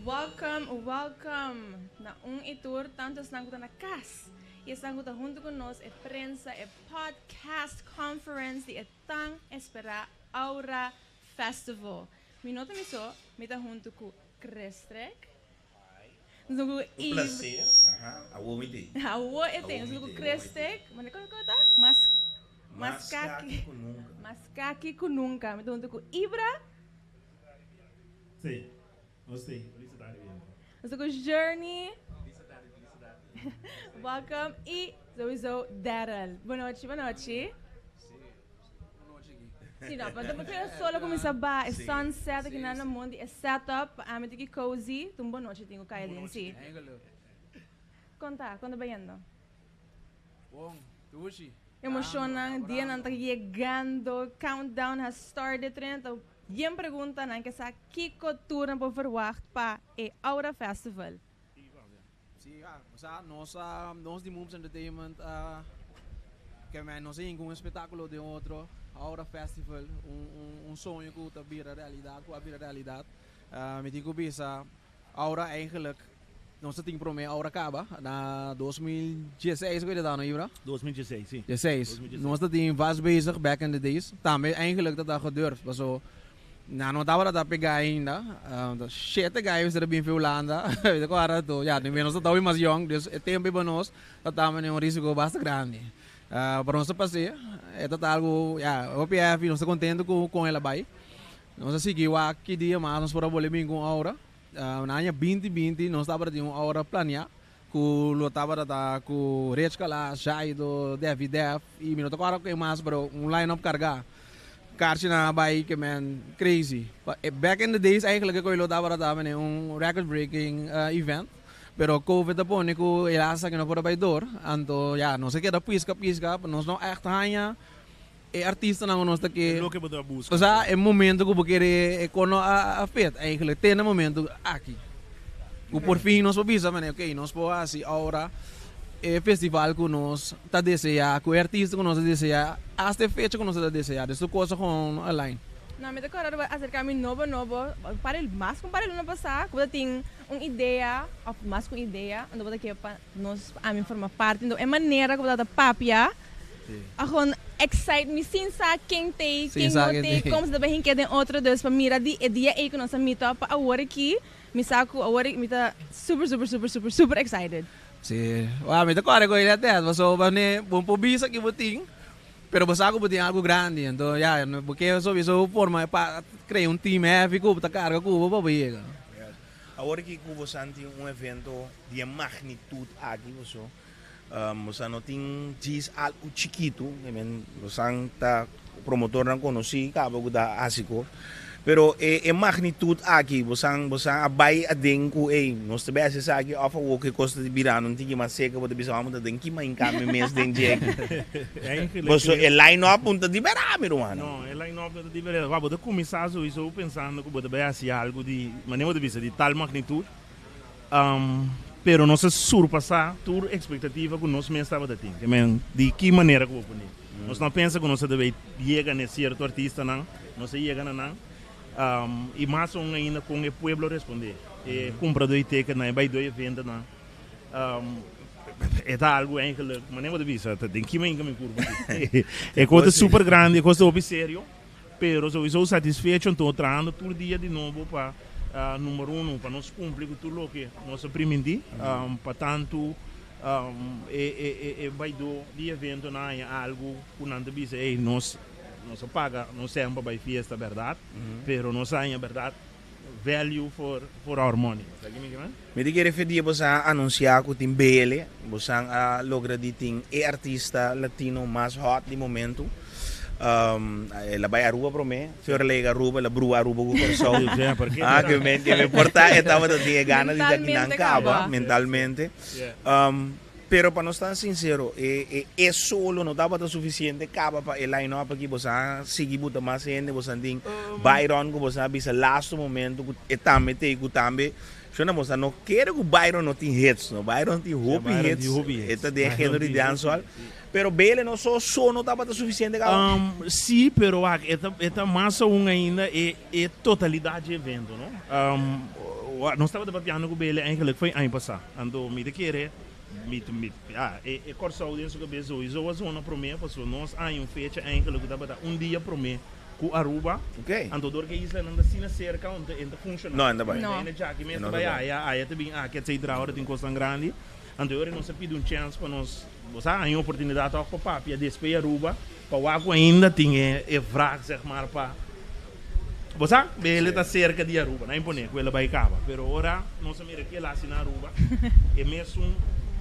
Welcome na itur tanto estão na casa e estão junto conosco é prensa é podcast conference de tão esperar Aura Festival. Me nota me só me tá junto com Krestrek. Um prazer. A omite. A omite. Nós com Krestrek. Mas como tá? Mascaki com nunca. Me tá junto com Ibra. Sim. Gostei. Felicidade mesmo. Nós com Journey. Welcome e sowieso Daryl. Boa noite, boa noite. Sim, não, mas depois só começa a bar, é sunset aqui na mundo, é setup, a mim que cozy, tu boa noite tenho caído em si. Conta bem indo. Bom, hoje. Emocionante, dia não está chegando, countdown has started, trento. E me pergunta não que essa que cultura para verwacht para o Aura Festival. Sim, nós de Moves Entertainment, que nós temos um espetáculo de outro. Aura Festival, sonho que está vira realidade. Me digo bisa, Aura eigenlijk, nós temos promessa Aura acaba na 2016, weet je dat nou, Ibra? 2016, sim. 16. Nós temos was bezig back in the days. Também eigenlijk dat gedurfd, was zo. Não estava a pegar ainda. Shit, guys, er bem Holanda. Agora tô, já, nem menos estava mais young, dus é tempo para nós, estamos em risco bastante grande. Para nós passar, é algo, o PF, nós estamos contentes com ela vai. Nós seguimos aqui dia, mas nós podemos voltar bem com a hora. Na ano 2020, nós estávamos de uma hora planear, com o estava com o Rich Kala, Jaido, David Def, e nós agora com mais para line-up carregar. Kaartje na bij, que man, crazy. Back in the days, eigenlijk ko ilo estava record-breaking event. Pero COVID depois, nico elasa que não pode vai dor. Anto, não sei que era pisca, nós não echt hanya. E artista não nós que. É o que você busca. Ou seja, é momento que você quer kono a fet. Eigenlijk tem momento aqui. O por fim nós podemos mas ok, nós podemos assim agora festival que nós está desejando, com o artista que nós deseja, até fecha que nós está desejando. Isso coisa com online. Não, me decora acercar-me novo, para ele mais com para ele não passar, quando tem uma ideia, ou mais com ideia, onde você quer nós a mim formar parte, então é maneira que você papia, agora excite me sem saber quem tem, quem não tem, como se deve que tem outro Deus para mirar de dia aí que nós meetup a hora aqui, me saco a hora me tá super excited. Sim, me decora com ele até, mas o bom pobisa que você pero basta ko buti algo grande, então porque eu sou forma para criar time épico para carga Cuba para ver. Agora que Cuba sente evento de magnitude aqui, você não tem diz algo chiquito, você tá promotor não conheci, acaba de dar ásico. Pero magnitude aqui, você abai a dengo, nós também assim aqui, ofa o que custa de virar, não tem que mais seca, você bisa vamos ter que mais encame mês dentro aqui. Você line-up não de virar, meu mano. Não, line-up não de virar. Vamos de começar isso pensando que você vai fazer algo de maneira de vista de tal magnitude, pero não se surpassar toda expectativa que nós mesmos estava tendo. De que maneira que vou fazer? Nós não pensa que nós deve chegar nesse certo artista não, nós chega não. E mais ainda com o povo responder. Compra do IT que não vai do evento não. É algo eigenlijk, mas nem vou dizer, tem que me curva. É coisa super grande, coisa sério. Pero sou satisfeito estou trabalhando todo dia de novo para número 1 para nós cumprir tudo o que nós prometi. Para tanto vai do evento não é algo que não deve ser nós não se paga, não sempre vai fiesta, verdade, pero não sai a verdade, value for our money. Me diga referir você anunciar que tem BL, você logra de ter artista latino mais hot de momento. Ela vai a rua para mim, fior lega rua, ela brua rua com pessoa. Que me porta estava de ter gana de ter que acaba mentalmente. Pero para não estar sincero, é solo não dá para suficiente acaba para ele line up aqui você seguir buta mais gente você tem Byron que você bisa last momento que também tem que também você não quer que Byron não tem hits não Byron tem hobby hits é de gênero de dancehall pero Bele não só não dá para suficiente sim pero esta massa ainda é totalidade de evento não nós estávamos debatendo com ele eigenlijk foi ano passado. Ando me de querer e Corsau desse que bezo isso was uma promessa, passou nós ano fecha eigenlijk que dava dia promessa com Aruba. Ok. Ando dor que isla não assim cerca onde ainda funciona. Não, ainda bem. Não. Ainda já que mesmo Não, vai ainda bem. aí também que sei hora tem Costa Grande. Ando ora não se pede chance para nós, você há uma oportunidade para o papi a despejar Aruba, para o água ainda tinha vrac zeg maar para você ele está cerca de Aruba, não é imponente, ele vai acabar. Pero ora nós mira que lá na Aruba, e mesmo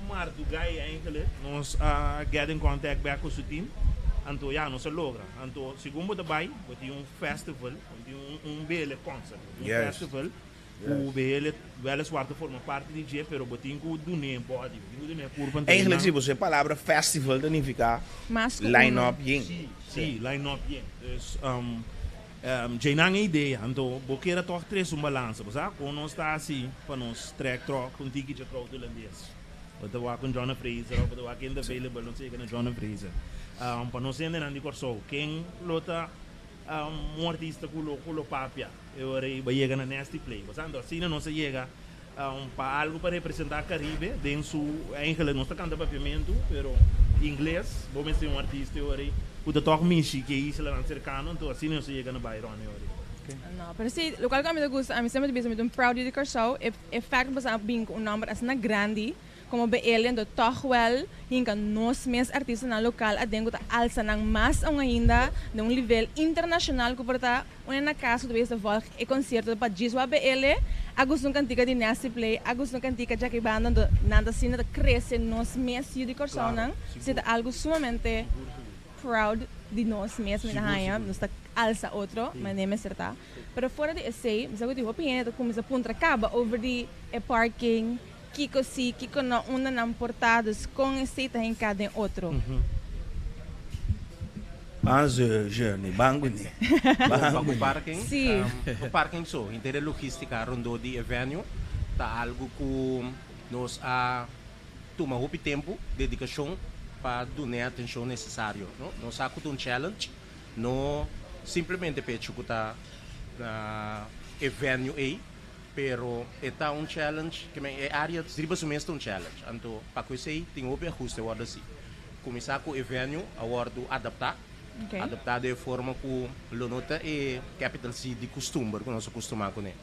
mar do gai eigenlijk, nós get in contact back com o time. Então, já, não se logra. Então, segundo daí, tem festival, tem belo concert, Yes. festival, o belo zwarte forma parte de G, pero tem que do nem body, tem que do nem curva. Eigenlijk zie je a palavra festival significa Mas com line-up yin. Sim, line-up, yeah. Dus, já não é ideia, então, boqueira toch três balança, sabe? Quando nós está assim, para nós track troca, com ticket de troca holandês. Wat we com John Fraser, of wat we in de available, não sei que na John Fraser. Para nós ainda não corso, quem lota artista culo papia, eu rei vai chegar na nasty play. Portanto, assim não se chega para algo para representar Caribe, dentro eigenlijk não está cantando papiamento, pero inglês, vamos ser artista eu rei, o da toque michi que isso lá cercano, então assim não se chega na Byron eu rei. Não, pero sim, o que eu gosto, a mim sempre me um proud de Corsau, é fact que você tem um número assim grande, como be ele ando toch wel hinga nós mes artistas na local a dengo ta alça nang mas ainda de nível internacional que porta na casa do vez da volk e concerto para giswa be ele agus nung cantica de nasty play agus nung cantica já que banda do nada cena de cresce nós mes de Corsau nang sita algo sumamente proud de nós mesmo na raia nos ta alça outro mas nem me certa pero fora de esse mas eu digo opinião como se punta acaba over the parking Kiko não una não portados com esteita em cada outro. Mas journey, bango ni. O parking, Sim. o parking so, inteira logística rondo de avenue, tá algo que nós toma muito tempo, dedicação para dar atenção necessário, não? Nós há um challenge, não simplesmente pecho que tá avenue aí. Pero está um challenge que é área de semestre um challenge. Então, para que sei tem o ajuste agora assim. Começar com o evento agora adaptar, Okay. adaptar de forma que o nota é capital C de costume, que nós acostumamos com ele.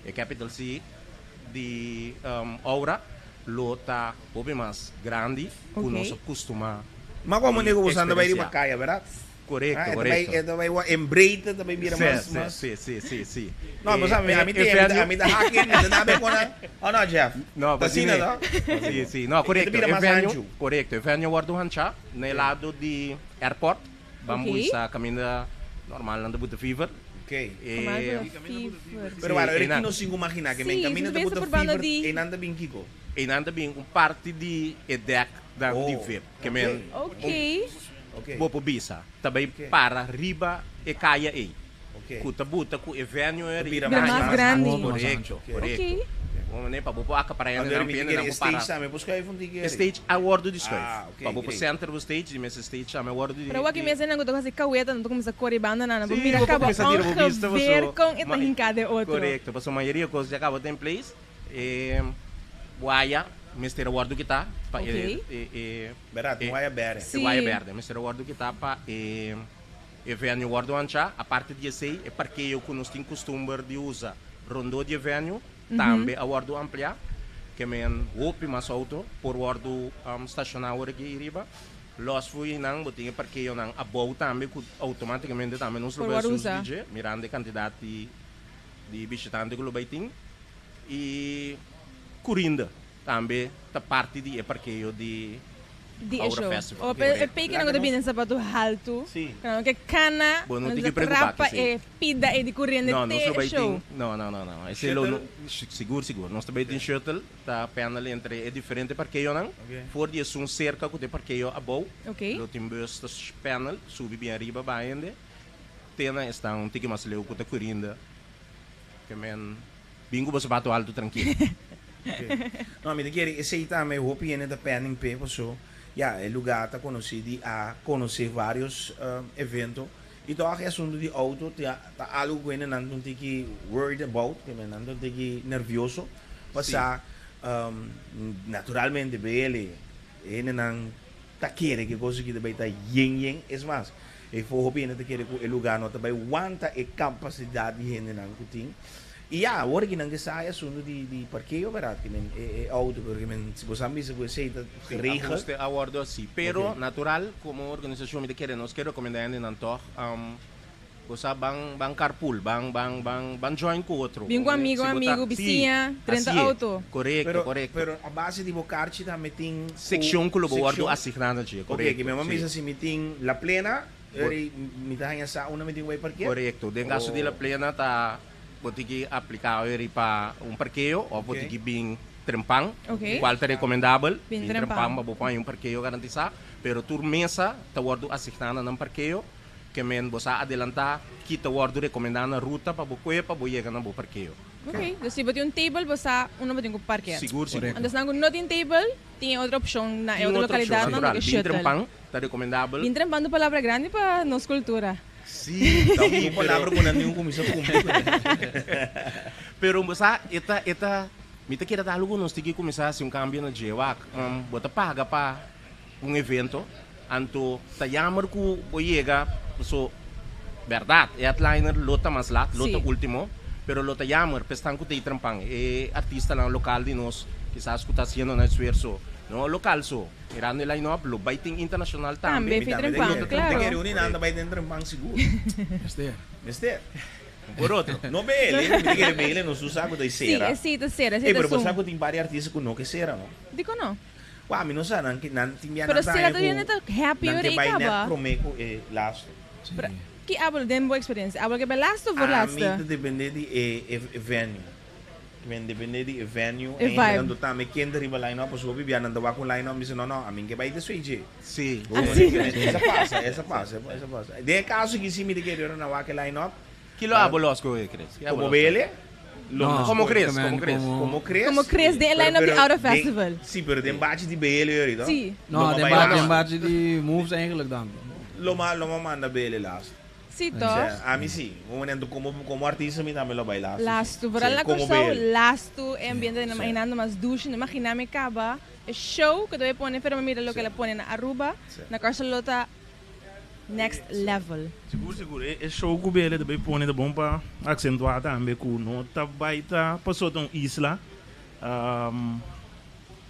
É capital C de aura, lota bem mais grande, que Okay. nós acostumamos. Mas como nego usando vai ir para caia, verdade? Correto, correto. Também embrita também vira mais. Sim. Não, mas a mim da hacking, não bem quando. Oh não, Jeff. No, Tá assim, não? Sim. No, correto. Vira mais Venue, ancho. correto. Venue guardo hancha, no lado de airport. Vamos Okay. sa caminho normal nanda buta fever. Ok. Pero Mas bueno, eu não consigo imaginar que me Sim, caminho isso da puta mesmo por banda fever de- e nanda bem Kiko. E nanda bem parte de deck da Oh, de ver. Que ok. men Ok. Ok. vou bisa. Também Ok. para riba e caia aí. Ok. Kuta buta ku e venue é Vira mais grande. Correto, Ok. correto. Ok. Vamos nem para boa a para Agora não me pena diga não stage para. sabe, buscar aí fundo que Stage award de stage. ok, Para o great. center do stage, mas stage chama award de. Pero aqui mesmo não gosto de caueta, não começa a correr banda na, Sim, mira vou acaba começar a tirar o vista, um ver você- com esta Mas- hincada de outro. Correto, porque a maioria das coisas já acaba em place. Boaia, Mr. Award que está. Ok. Verdade, não é aberto. Sim. Boaia verde, Mr. Award que está para e venue award ancha. A parte de sei é porque eu nós temos costume de usar rondo de venue, também award amplia, que men opi mas auto por award estacionário aqui em riba. Los fui nang botinha porque eu nang abou também automaticamente também nos Por lugares usa. DJ, mirando a quantidade de visitantes que o baiting e Corinda também da parte de porque eu de Di Aura show. Festival. O pe que não debem sapato alto. Sim. Não que cana. Bom, não não tem que se preocupar, trapa sim. e pida e de correndo não, nós te também show. tem não. Esse Shuttle? lo seguro. Nós também tem shuttle, tá panel entre é diferente porque eu não. Ok. For de um cerca que porque eu abou. Ok. Lo tem bus das panel, subi bem arriba baende. Tena está um tique mais leu que tá Corinda. Que men bingo você bato alto tranquilo. Não, me diga, esse aí também, eu hope ainda pending pay, so, é lugar tá conhecido a conhecer vários eventos Ito ang assunto di auto, ta algo ko na nandun tiki worried about, kaya nandun tiki nervioso. Basta, naturalmente, bele, na nang takere, que coisa que também tá yin, es mais, e for hobby na takere ko lugar no também wanta e capacidade de hende nang kuting. Iya, hoor que nang gesaya assunto di parqueio barato, que men auto, porque men se você me se você tá regel. Ajuste acordo assim. Pero, natural, como organização me quer, nós quero recomendar ainda não toh, você bang carpool, bang join com outro. Vim com amigo, vizinha, 30 auto. Correto. Pero a base de bocarchi também tem Section que o acordo assignado de. Ok, que mesmo mesa se meeting la plena, me tá sa una meeting vai parqueio. Correto. Den caso de la plena tá pode que aplicar para parqueio ou pode que bem trempang, qual é recomendável, bem trempang, para pôr parqueio garantizar, pero tur mesa tá acordo assignado num parqueio, que men você adelantar que tá acordo recomendando a ruta para chegar no parqueio. Ok, dus je een table, basta uno moet parquear. Seguro. Antes não not in table, tem outra opção na outra localidade, não que shuttle. Trempang, tá recomendável. Bem trempando palavra grande para nossa cultura. Sim, também palavra com nenhum comissão pública. Pero basta eta me te quer dar algo nós tem que começar assim cambio na jewa, bota paga para evento, anto tá jammer ku boyega, so verdade, é atliner lota mais lá, lota último. Pero lo te llamar, pestan que te trampang, artista lang local de nós, quizás que está haciendo un esfuerzo, no local so, mirando el line-up, lo baiting internacional también. También, trampang, claro. Te quero unir anda baiting trampang seguro. Mister. Por outro. No bele, me quero bele, não se sabe da cera. Sim, da cera, sim. Pero você sabe que tem vários artistas que não que cera, não? Digo não. Uau, me não sabe, não tem minha Pero cera também não tá happy ou aí, acaba. Não prometo last. Que hablo de boa experiência, hablo que belasto ou por lasto? A mim depende de venue. Depende de venue. E vibe. Quando tá me quente riba line-up, eu vou beber andando com line-up, me diz não, a mim que vai de switch. Sim. Essa passa. De caso que se me querer na waka line-up, que lo hablo los que crees. Como bele? Como crees? Como crees de line-up de Outer Festival. Sim, pero tem bate de bele, não? Sim. Não, tem bate de moves eigenlijk dan. Loma manda bele last. Sim, toch? A mim sim. Como artista, me também lo baila. Lasto, para la cosa, lasto, ambiente de imaginando más duche, no imaginame caba, es show que debe poner, pero mira lo que le ponen a Aruba, na Carcelota, next level. Seguro. É show que ele deve pôr de bom para acentuar também que não tá baita passou de uma isla,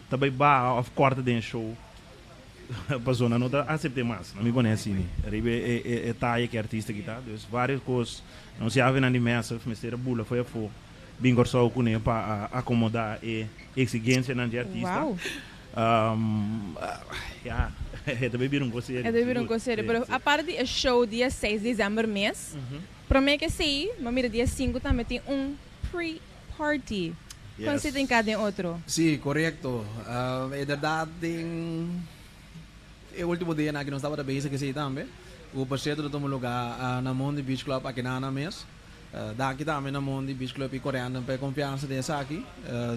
também ba of quarta de show. Passou não tá aceitei mais, não me conhece nem. Ribe é taia que artista que tá, dus várias coisas não se havem na dimensão, mas era bula foi a fo. Bingor só com ele para acomodar a exigência na de artista. Wow. Também viram coisa. Viram coisa, pero a parte do show dia 6 de dezembro mês, para mim que sei, mas mira dia 5 também tem pre-party. Quando você tem cada outro? Sim, correto. É verdade, o último dia que nós estava da base que sei também, o parceiro do lugar na Mondi Beach Club aqui na mês. Daqui também na Mondi Beach Club e coreano para confiança dessa aqui.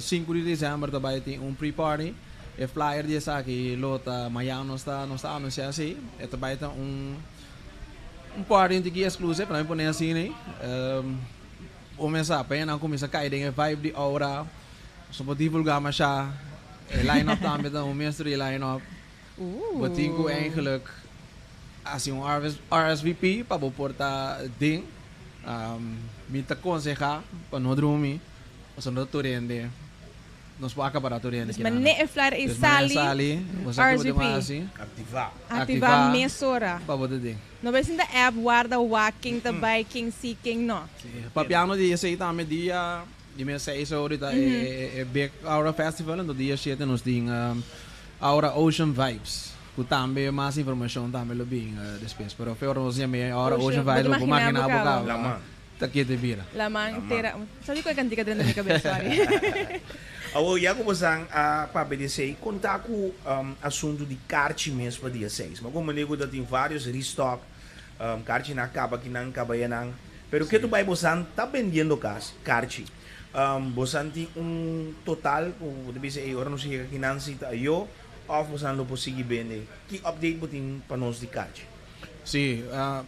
5 de dezembro também tem pre-party. O flyer dessa aqui, lota amanhã não está anunciado assim. É também party que é exclusivo para mim poner assim, né? Começar a começar a cair em vibe de aura. Só para divulgar mais já. Line-up também o mestre line-up. Wat ik eigenlijk als een RSVP para portar ding, me te aconselhar para não dormir, para não torrente, nós vamos acabar a torrente. Mas nem a flyer é sali, RSVP, ativar mesora. Para botar ding. Não vai ser da app guarda walking, da biking, seeking, não. Papiano dia 6 também dia mês 6 ahorita é Big Aura Festival, no dia 7 nós tem Aura Ocean Vibes. Que também mais informação também lo bem depois. Pero foi nós chamei Aura Ocean Vibes, o máquina abocar. Laman. Tá que te vira. Laman inteira. Sabe qual é a cantiga dentro da minha cabeça, sorry. Já começam a PBDC contar com o assunto de kart mesmo para dia 6. Mas como eu digo, tem vários restock, kart na acaba, que não acaba, não. Pero o que tu vai bosan tá vendendo kart. Bosan tem total, deve ser agora não sei que não se tá eu, of bosan lo possível vender. Que update mo tem para nós de kart? Sim,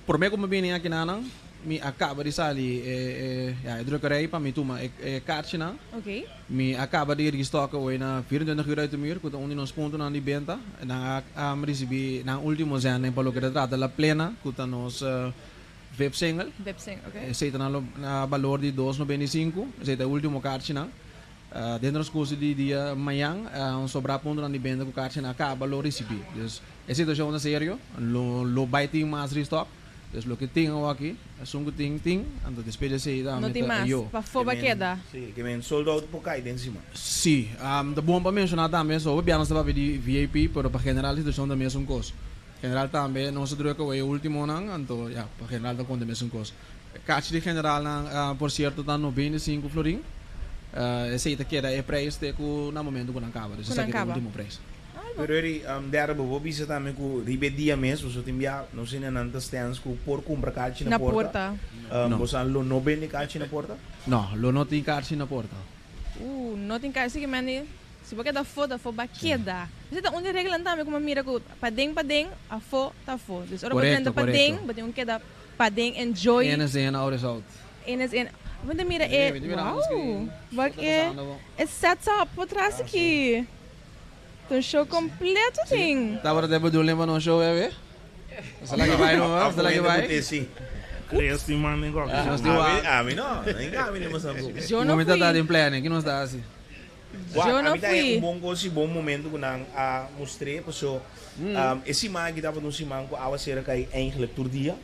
por mim como bem aqui na me acaba de sair ja, drukkerij para me toma kaartje na. Ok. Me acaba de restocken hoje na 24 uur uit de muur, com onde nós pontos na de benta. Na recebi na último ano em palo que trata la plena, com nos web single. Websing, ok. Aceita na valor de 2,95, aceita o último kaartje na. Dentro dos cursos de dia amanhã, sobrar ponto na de benta com kaartje na acaba lo recebi. Dus é situação na sério, lo vai ter mais restock. Dus lo que tenho aqui, é só que tem, então depois de sair da Não tem mais. Para foba queda. Sim, que men sold out por cá, dentro cima. Sim, é bom para mencionar também, só o piano estava de VIP, mas para general a situação também é um custo. General também, não se troca o último ano, então, já, para general também é um custo. Caixa de general, por certo, está 95 florim. Aceita que era o preço que no momento que não acaba, isso é o último preço. Pero eri dera bobo bisa também com ribedia mesmo, so timbia não sei nem antes stands com por compra calci na porta. Bosan lo no bende calci na porta? Não, lo não tem calci na porta. Não tem cara, mani. Se você dá foda, foba queda. Você tá onde regla também como mira com padeng, a fo tá fo. Dus ora botando padeng, botando queda padeng enjoy. Enes en oude out. Enes en. Vamos mira wow. Wat é setup por trás aqui. Um show completo, sim. Tava até bedoeling van een show hebben. Zal ik bij nog? Zal ik bij? Sim. Criança de mano em qualquer. A mim não, nem cá, nem mas sabe. Eu não Momento tá fui. em planning, que não está assim. Eu não fui. Bom gosto, bom momento que nang mostrei, pessoal. Esse man que tava no simão com a ser que eigenlijk todo dia.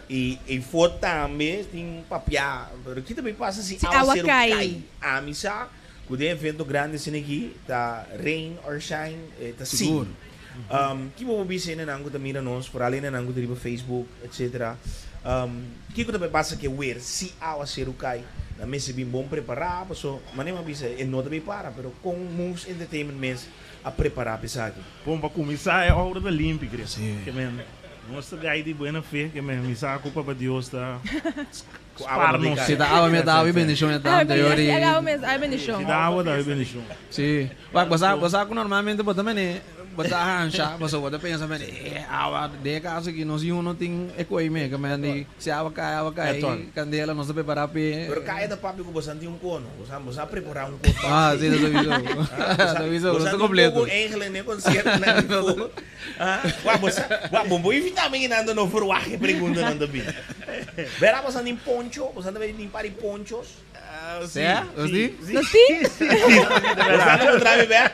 E foto também tem papel, pero que também passa assim, a ser cai. A missa quando é evento grande assim aqui, tá rain or shine, tá seguro. Que vou ouvir na nango da mira nós, por além na nango da Facebook, etc. Que também passa que ver se a ser o cai, na mesa bem bom preparar, pessoal, mas nem uma bisa, ele não também para, pero com Moves Entertainment mês a preparar pesado. Bom, para começar é a hora da limpa, Cristo. Que men, nossa gai de buena fé, que men, misa a culpa para Deus tá. Se dá água, me dá água e bendição então teoria. É água mesmo, é bendição. Se dá água, dá bendição. Sim. Você normalmente bota também bota hancha, você bota pensa bem, água de caso que nós não tem ecoime, que men se água cai, candela nós preparar pe. Pero cai da papi que você tem cono, você preparar cono. Sim, tá avisou. Você completo. Você eigenlijk nem concerto na nível. Vou evitar me andando no forwaje pergunta não da vida. Verá você nem poncho, você também limpar de ponchos. Sim? Sim? Você não trabe bem?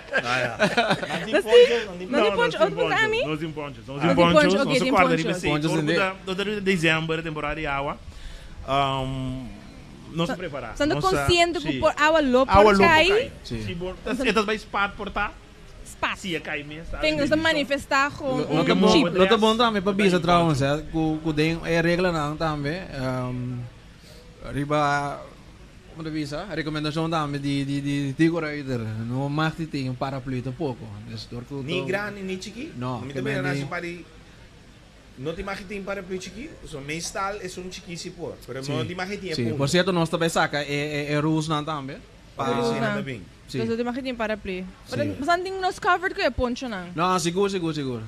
Não tem poncho, outro para mim? Não tem ponchos. Não tem ponchos. Não se guarda de PC. Todo dezembro, temporada de água. Não se prepara. Estando consciente que por água lopo cai. Estas vai spot portar. Espaço. Sim, cai mesmo. Tem que se manifestar com Lo que bom também para bisa trouwens, que tem é regra não também. Riba como visa, a recomendação também de rider, não mais de tem paraplu tão pouco. Nem grande nem chiqui. Não. Me também não pari. Não te imagina tem paraplu chiqui. So meestal é chiqui se por. Pero não te imagina sim, por certo nós também saca é rules não também. Para bem. Então você imagina para play. Mas não tem nos covered que é poncho não. Não, seguro.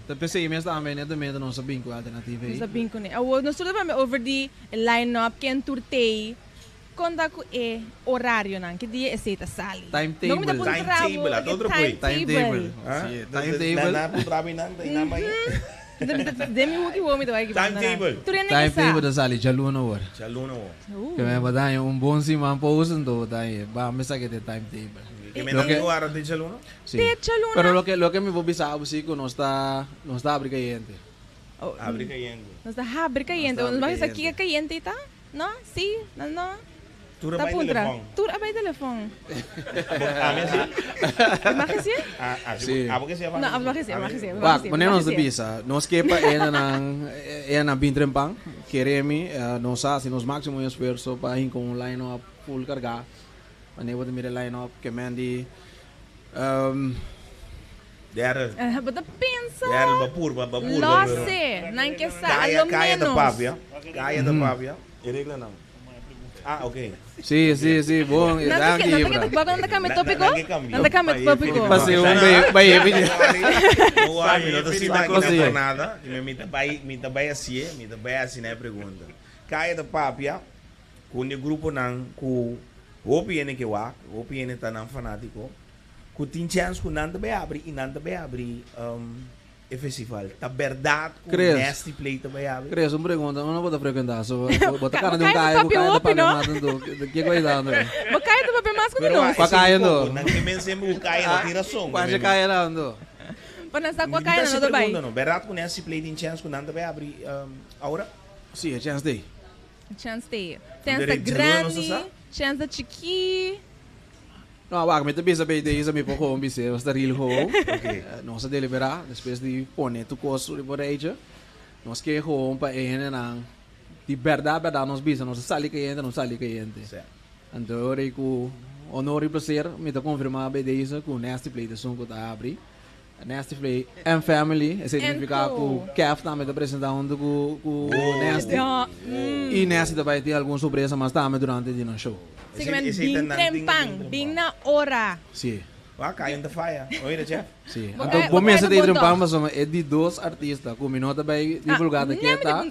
Te pensei mesmo também, né, também não sabia qual alternativa. Não sabia que né. Nós tudo bem over the line-up que enturtei. Quando é horário não, que dia é seita sali. Timetable. Timetable. Na putrabi não, na manhã. Demi o que vou me dar aqui. Timetable da sali, já luna hora. Que me vai dar bom cima pause então daí, vamos a que ter timetable. Que me dá o hora de jaluna? Sim. Pero lo que me vou pensar assim que não está abre caliente. Abre caliente. Não está abre caliente. Mas aqui é caliente tá? Não? Sim, não. Tura by telefone. Tura by telefone. Makasih? Sim. Abo kasi apa? Não, makasih. Mas não se bisa. Nós que é na bintrempang, queremos nós assim nos máximo esforço para ir com um line-up full carga. Mas nem vou ter line-up que mande Der. Bota pensa. Der vapor. Losse, não que sa, Kaya da papia. Irregla não. Ah, ok. Sim, bom. Nanda kami topiko? Nanda kami topiko. Pasi bayi pilih. Não há, não está assim na nada. Mita vai assim na pergunta. Caia da papia, com o grupo não, com o PN que o PN está não fanático, com tem chance com nada vai abrir e nada vai abrir o festival. Tá verdade com Nasty Play vai abrir. Cres, uma pergunta, eu não vou frequentar, só vou cara de caia da papia matando. Que coisa ando? Vou cair do papel mais Pero não. Kwa kaya no? Não tem sempre o caia da tiração. Quase caia lá ando. Para nasa kwa kaya na do bay. Não, verdade com Nasty Play tem chance com nada vai abrir agora? Sim, chance day. Chance de. Chance Direito de grande, lua, chance de chiqui. No, wag, met de bisa bij deze me po gewoon bisa, was de real gewoon. Ok. Nós deliberar, depois de pone tu costo de boreja. Nós que gewoon pa ene na di verdade nós bisa, nós sali cliente. Certo. Então eu com honor e prazer me tá confirmar bij deze com Nasty Play de som que tá abri. Nasty Play and Family, esse significa com Kef também tá apresentando com Nasty. E Nasty também tem alguma surpresa mas também durante o show. Segment bing trempang, bing na ora. Sim. Ah, caiu da faia. Oi, Jeff. Sim. Bom, Então, é, bom mês bom, de bom, trempang mas é de dois artistas, com minuto vai divulgado aqui tá.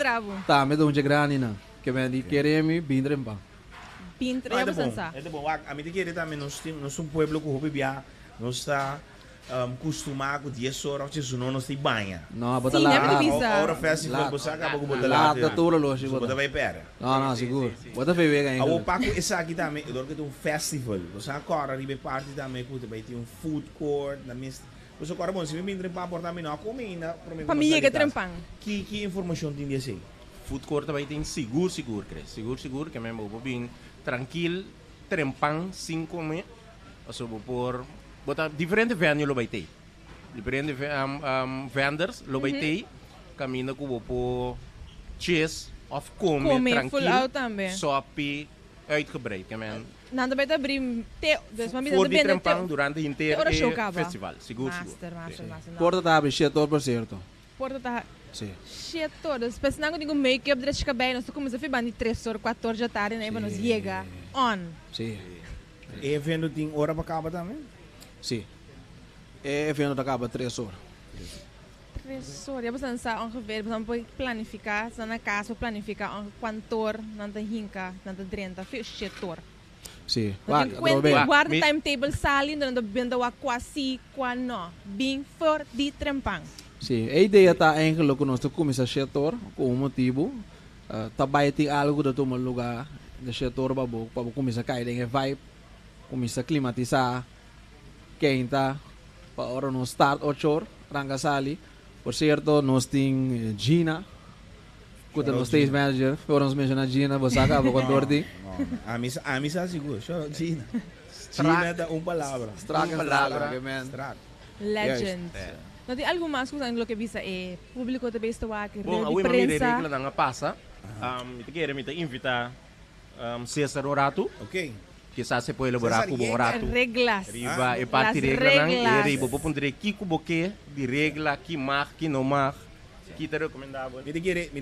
Tá, me dá grande não. Que me di queremos bing trempang. Bing É trempang bom. sa. É bom. A mim te querer também nós um pueblo que hoje via nós está acostumado com 10 horas, senão nós tem banha. Não, bota Sim, lá. lembra de visa. Agora festival você acaba com botar lá. Lá tudo loja Você bota. vai pera. Não, seguro. Bota feio aí. A Opaco essa aqui também, eu que tem um festival. Você agora ribe parte também que vai ter um food court na mista. Você agora bom, se me vem para portar mim não comer ainda para mim. Para mim é trempang. Que informação tem desse? Food court também tem seguro, Cres. Seguro, que mesmo vou bem tranquilo, trempang, 5 meses. Ou seja, por botar diferente venue lo vai ter. Diferente vendors lo vai ter. Caminha com o cheese of comer Come full out tranquilo. também. Sopi uitgebreid. Que mesmo. Nanda vai abrir te, dus mami Voor nanda die bende trempang te. durante o inteiro Ora show acaba. festival. Seguro. Master. Porta tá abre, cheio por certo. Porta tá Sim. shit todas. Mas não digo make-up direto de cabelo, nós começamos a ficar de 3 horas, 4 horas da tarde, né? Nós chega on. Sim. E evento tem hora para acabar também? Sim. É evento acaba 3 horas. 3 horas, você não sabe ongeveer, você não pode planificar, você na casa planificar quanto hora, não tem hinca, não tem 30, fica shit hora. Sim. Não tem quanto Wag, guarda me- timetable sali, não tem benda wa quasi, qua no. Bem for di trempang. Sim. A ideia tá eigenlijk que nós começar setor com um motivo. Também tem algo da toma lugar do setor para começar a cair em vibe, começar a climatizar, quenta, para hora no start 8 horas, ranga sali. Por certo, nós tem Gina, que é o stage manager, foram mencionar Gina, você acaba com Dordi. A mim está seguro. Só Gina. Gina dá uma palavra. Straga, Palavra. man. Strack. Legend. Não tem algo mais que você não quer visa é público também está aqui, Bom, a de Wima Mire prensa. regla nga passa. Ito kaya rin invita Cesar Orato, Ok. que sa se pode elaborar Cesar com o Yega. Orato. Reglas. Riba, e parte Las regla nang, reglas. e riba po pundre ki kuboke, di regla, ki mag, ki no mag, kita recomendável. Me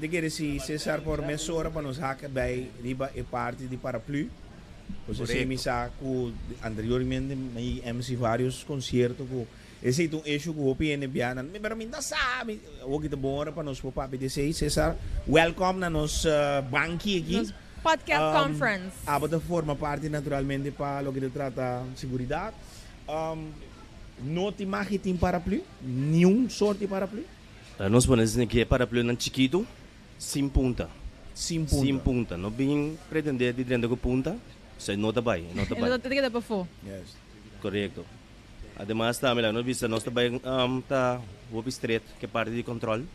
te querer se Cesar por meia hora para nos hacker bij riba e parte de paraplu. Você se me saco anteriormente me MC vários concertos com esse é um eixo que o PN Biana, mas me não sabe. O que tá bom hora para nós por papo de sei Cesar. Welcome na nos banqui aqui. Nos podcast conference. A bota forma parte naturalmente para o que trata seguridade. Não te marketing paraplu, nenhum sorte de paraplu. Nós podemos dizer que é para plano chiquito, sem punta. Sim, Sem punta. Não bem pretender de dentro com punta, se não está bem, não está Ele não bem. tem que dar para fora. Yes. Correto. Además, também nós vimos nós também tá o street que é parte de controle,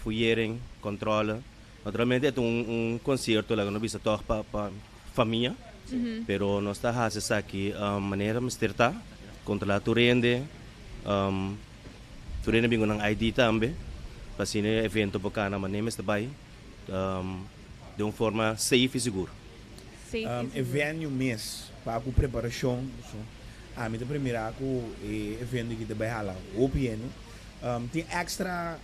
fuiering, controle. Naturalmente é concerto lá nós vimos tocar para família, pero nós está fazendo aqui maneira misterta, controlar tu rende, tu rende bingo ng ID também, para sino evento bacana maneira está bem, de uma forma safe e seguro. Safe. Evento mês para a preparação. A minha primeira evento que também hala, o PN, tem extra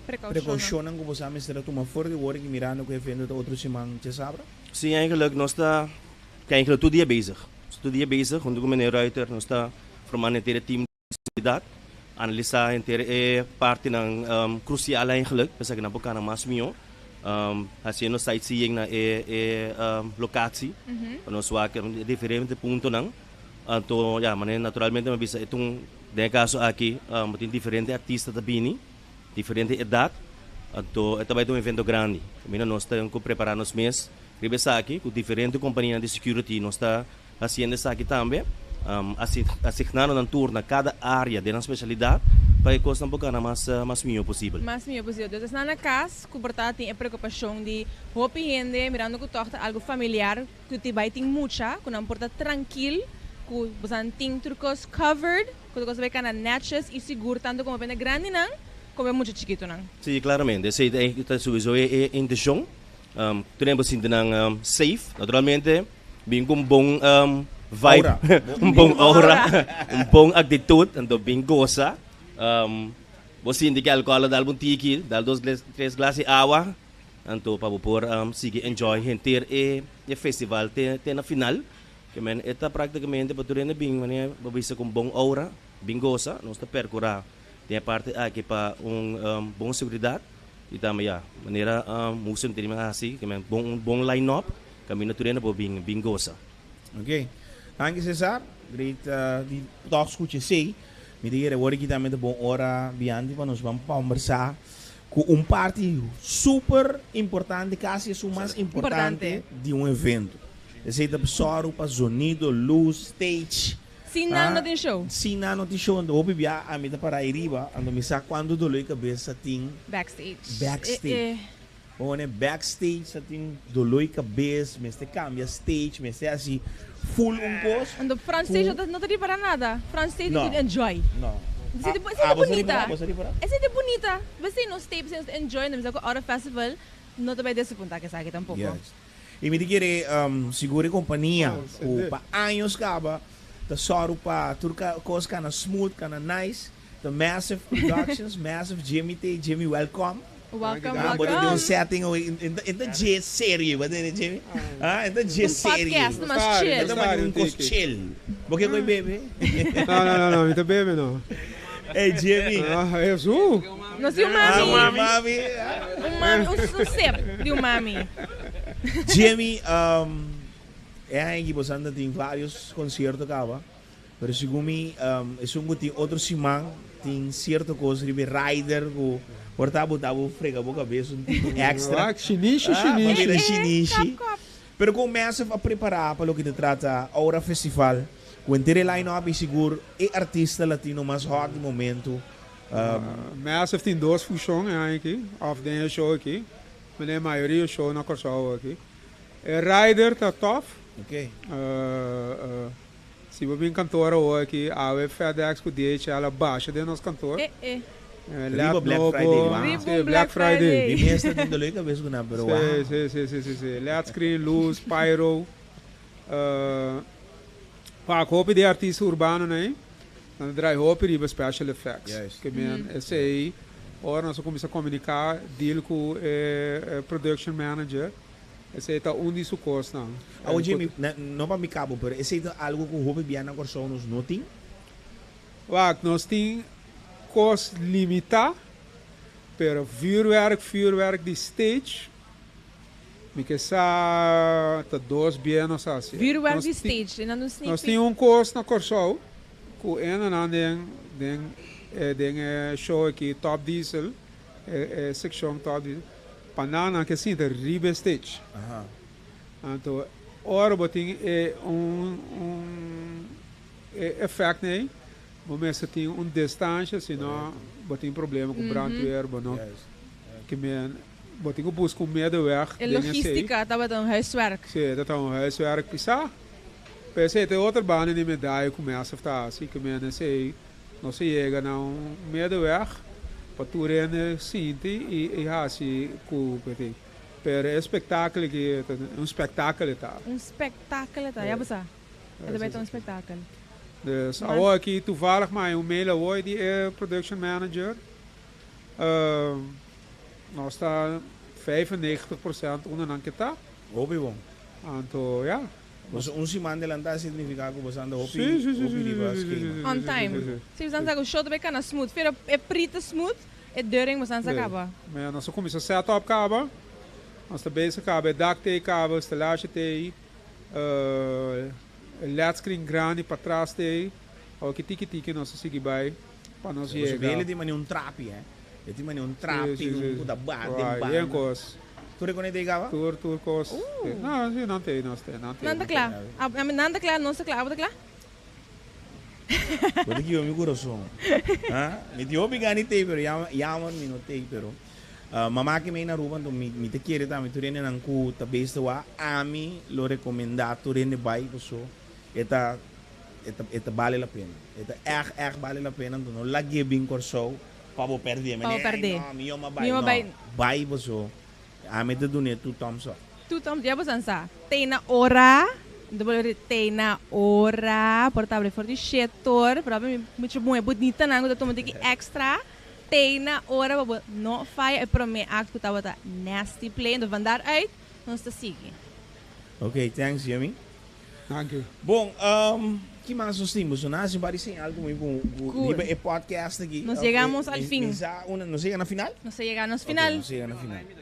precaucionan que você mistura uma fora de hora que mirando que vendo de outro simang te sabra? Sim, eigenlijk, nós está eigenlijk todo dia bezig. Todo dia bezig, junto com o meneer Ruiter, nós está formando um team de seguridade, analisar inteira parte crucial eigenlijk, pensa que na boca na mais mio, fazendo sightseeing na locatie, nós vamos diferente ponto não, então, ja, mas naturalmente mas bisa itong de caso aqui, tem diferente artista também, diferente idade, então ito vai ter evento grande, também nós estamos preparando os meses. Ribesa aqui, com diferentes companhias de security, nós está fazendo isso aqui também, assignando um turno a cada área de uma especialidade, para que custa um pouco mais melhor possível. Mais melhor possível. Então, na casa, que portanto tem a preocupação de roupa e gente, mirando que toca algo familiar, que te vai ter muita, que não porta tranquilo, que você tem trucos covered, que você vai ficar natches e seguro, tanto como bem grande, não, como é muito chiquito, não. Sim, claramente. Essa é sowieso a intenção. Tenemos sinto safe, naturalmente, bem com bom vibe, bom aura, bom atitude, então bem goza. Você indica alcohol, dá um tiki, dá 2-3 glasses de água, então para poder seguir enjoy inteiro e festival tem na final, que men eta praticamente para turene bem, mane babisa com bom aura, bem goza, nós está percorrer tem a parte aqui para bom seguridade. E também, maneira musim terima kasih, kami bom line-up, kami naturena po bing goza. Ok. Thank you, Cesar. Great die talks que você sei. Me diga agora que também é bom hora biante para nós vamos conversar com parte super importante, quase o mais importante de evento. Esse é o soro para sonido, luz, stage. Sim, não tem show. Sim, não tem show. Ando opi bia a mita para arriba, ando me sa quando doloi cabeça tem backstage. Bom, né? Backstage sa tem doloi cabeça, mas te cambia stage, mas é assim full course. Ando front stage não tem para nada. Front stage tem enjoy. Não. Essa é bonita. Essa é bonita. Você não stage, você enjoy, não precisa hora festival, não te vai desapontar que sabe tampouco. Yes. E me diga segura companhia, o pa anos caba. The Sorupa, Turka, course kind of smooth, kind of nice. The Massive Productions, Massive Jimmy T. Jimmy, welcome. Welcome. But in setting in the J series, what is it, Jimmy? In the J series. Podcast, mas chill. Ito mas chill. Porque ko baby? No, ito baby no. Hey Jimmy. Eu sou. Nós e o mami. Mami. Um sep de um mami. Jimmy, que você anda tem vários concertos acaba, mas segundo mim, tem outro simang, tem certa coisa de rider, o portava frega boca cabeça, um tipo extra. Chinichi. Pero começa a preparar para o que te trata a hora festival, o inteiro line-up e seguro e artista latino mais hot de momento. Massive tem duas funções aqui, of the show aqui, mas a maioria show na Corsol aqui. Rider tá top. Ok. Se você é cantora hoje, a FedEx com DHL abaixo de nosso cantor. Black Friday. E mesmo tem dolor cabeça com na pero. Sim. Let's screen, luz, pyro. Para copy de artista urbano, né? Nós dry hope e special effects. Yes. Que men esse aí, ora nós começamos a comunicar, deal com production manager. Esse é um dos custos, não. Jimmy, não para me cabo, mas esse é algo que o Hope Biana Corsol nos não tem? Nós temos custo limitado, mas vuurwerk de stage, porque está dois bienos assim. Vuurwerk de stage, não nos nós temos custo na Corsol, com den show aqui, Top Diesel, section Top Diesel. Panana que sim, riba stage. Então, ora botem efeito né? Mas tem distância, senão botem problema com brandweer, não. Que men botem o bus com medo weg. A logística estava tão huiswerk. Sim, dat é huiswerk pisar. Pensei tem outra banda de medalha começa a estar assim que men sei, não se chega não medo weg. Paturene sinti e assim com PT. Per espetáculo que um espetáculo tá. Ja, besa. É também um espetáculo. Dus agora aqui toevallig maar mail hoor die production manager. nós está 95% onde que está. Hopi bom. Então, ja. Você semana adelantar significa que você anda hopi. Sim. On time. Se você não o show também cana smooth. Fera é preta smooth, é during você não acaba. Mas nós começamos a setup caba. Nós também se caba, duct tape caba, estelagem tape, LED screen grande para trás tape. O que tiki nós seguimos vai para nós Você vê chegar. ele de maneira trapi, Ele tem maneira trapi, da barra, Right, coisa. Tu reconhece gava? Tour coisa. Não, não tem. Nanda claro. Nanda claro, não se claro, tá claro? Pode que eu me coração. Me dio bigani te pero yaman mi no te pero. Mama que me na ruban to mi te quiere ta mi tu rene nan ku ta besta wa ami lo recomenda tu rene bai so. Eta vale la pena. Eta erg vale la pena no la giving corso pa bo perder. Pa bo perder. Mi oma bai. Bai so. Ami te dune tu thumbs up. Tu thumbs up sansa. Tem na hora. Tem na hora. Portável for de setor. Provavelmente muito bom é bonita nango da toma de extra. Tem na hora babo no fire é para mim act que tava tá nasty play do vandar uit. Nós está seguir. Okay, thanks Yemi. Thank you. Bom, que mais nós temos? Nós vamos fazer algo muito bom. Cool. É podcast aqui. Nós chegamos ao fim. Nós chegamos na final? Nós chegamos ao final. Nós chegamos na final.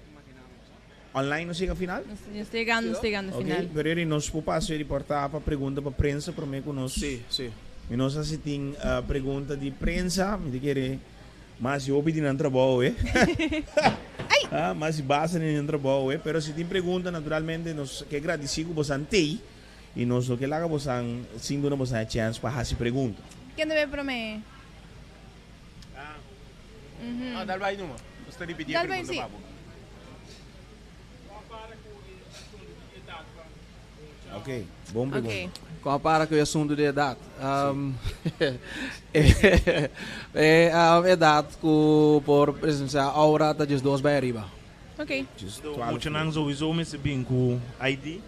Online nós chegamos ao final? Nós chegamos ao final. Ok, pero nós podemos reportar para pergunta para a prensa para mim conosco. Sim. E nós assim tem pergunta de prensa, me querer mas eu pedi não trabalho, mas basta não trabalho, pero se tem pergunta naturalmente nós que agradecer que você tem e nós que lá você sem dúvida você tem chance para fazer pergunta. Quem deve para mim? Dal vai numa. Você repetir a pergunta, Babo. Ok, bom pergunta. Okay. Compara com o assunto de idade. É idade que, por exemplo, a hora está de 2 para arriba. Ok. Muito não sowieso me se bem com ID.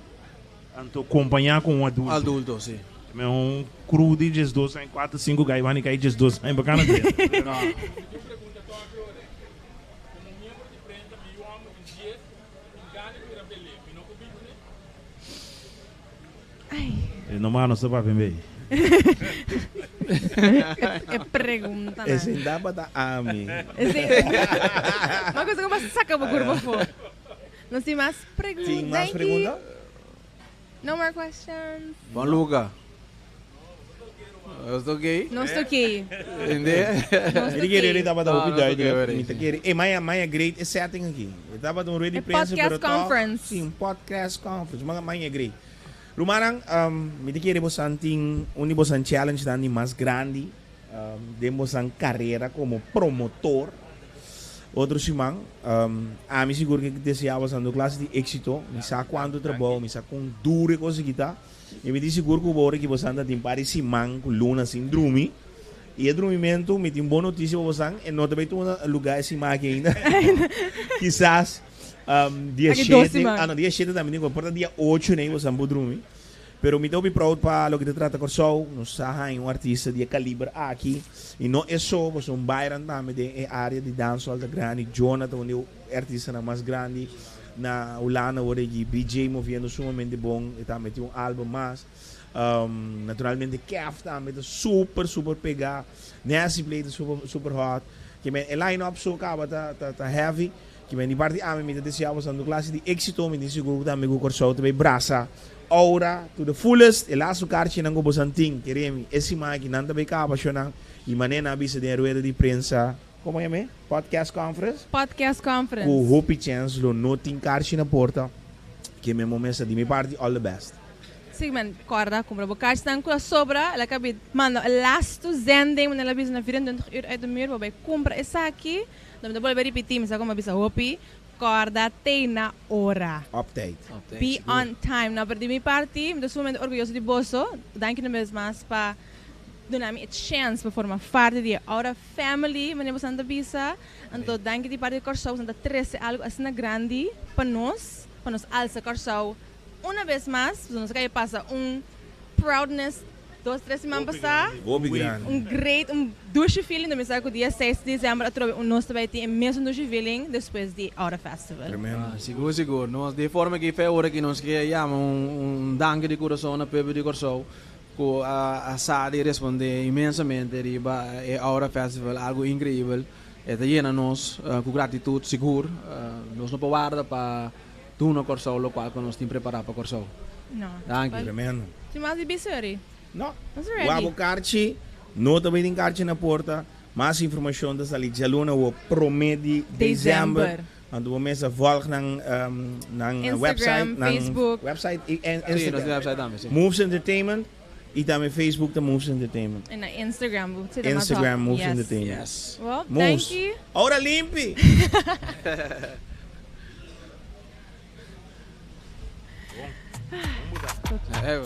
Então, acompanhar com um adulto. Adulto, sim. É um cru de 2, 4, 5 gaivanes que aí 2, é bacana dele. Não mano, você vai ver. É pergunta, né? Esse dá para dar ami. Uma coisa que você saca para curva fora. Não tem mais perguntas. Tem mais perguntas? No more questions. Bom, Luca. Eu estou aqui. Não estou aqui. Ele queria dar para dar oportunidade. E Maia great é setting aqui. Ele estava dando ready prensa podcast conference. Sim, podcast conference. Maia great. Rumarang, me queria você tem um challenge dani mais grande, demos uma carreira como promotor. Outro simang, a mim seguro que desejava sendo classe de êxito, me sabe quando trabalho, me sabe com dura coisa que tá. E me diz seguro que o bora que você anda tem para simang com luna assim drumi. E o drumimento me tem boa notícia para você, e não também tem um lugar assim mais ainda. Quizás dia 7 também, porta dia 8 nem você pode dormir. Pero me dou proud para o que te trata com show, nós sabemos artista de calibre aqui e não é só, você Byron também de área de dancehall da grande, Jonathan o artista mais grande na Holanda, onde o BJ movendo sumamente bom e também tem álbum mais. Naturalmente Kev também super pegar, Nancy Play super hot, que é line-up so acaba tá heavy. Que vem de parte a mim me desejava sendo classe de êxito, me disse que também o corso também braça, aura to the fullest, e lá su carche não gobo santing, queremos esse mais que não também acaba chonang, e maneira avisa de rueda de prensa, como é mesmo? Podcast conference. O Hopi Chance lo noting carche na porta, que me momento de minha parte all the best. Sim, man, corda, compra bocar, estão com a sobra, ela acabou, mano, last to zending, quando ela avisa na 24 horas do mês, vai compra essa aqui. Não vou repetir, mas como bisa Hopi, corda tem na hora. Update. Be on time. Na perdi minha parte, me sou muito orgulhoso de bolso. Danke mesmo mais para dar-me a chance para formar parte da Aura Family, mas não santa bisa. Então danke de parte do corso, santa 13 algo assim grande para nós alça corso. Uma vez mais, nós quer passar proudness 2-3 semanas passar. Bobi grande. Douche feeling, no mensaje dia 6 de dezembro, nós também temos mesmo douche feeling depois de Aura Festival. Tremendo. Seguro. Nós, de forma que foi hora que nós queríamos danke de coração na Pepe de Coração, que a Sadi responde imensamente riba a Aura Festival, algo incrível. Eta llena nós com gratitude, seguro. Nós não podemos para tu no Coração, o qual nós temos preparado para Coração. Não. Danke. Tremendo. Você mais de bisori? Não. Nós ready. Wabo Karchi, não também tem Karchi na porta. Mais informação da ali de aluna o promete dezembro. Ando momento volg ng Instagram, website, Facebook. website e Sim, nós temos Instagram. website também, sim. Moves Entertainment e também Facebook da Moves Entertainment. En na Instagram. Instagram Moves Yes. Entertainment. Yes. Well, Moves. thank you. Ora limpi. É,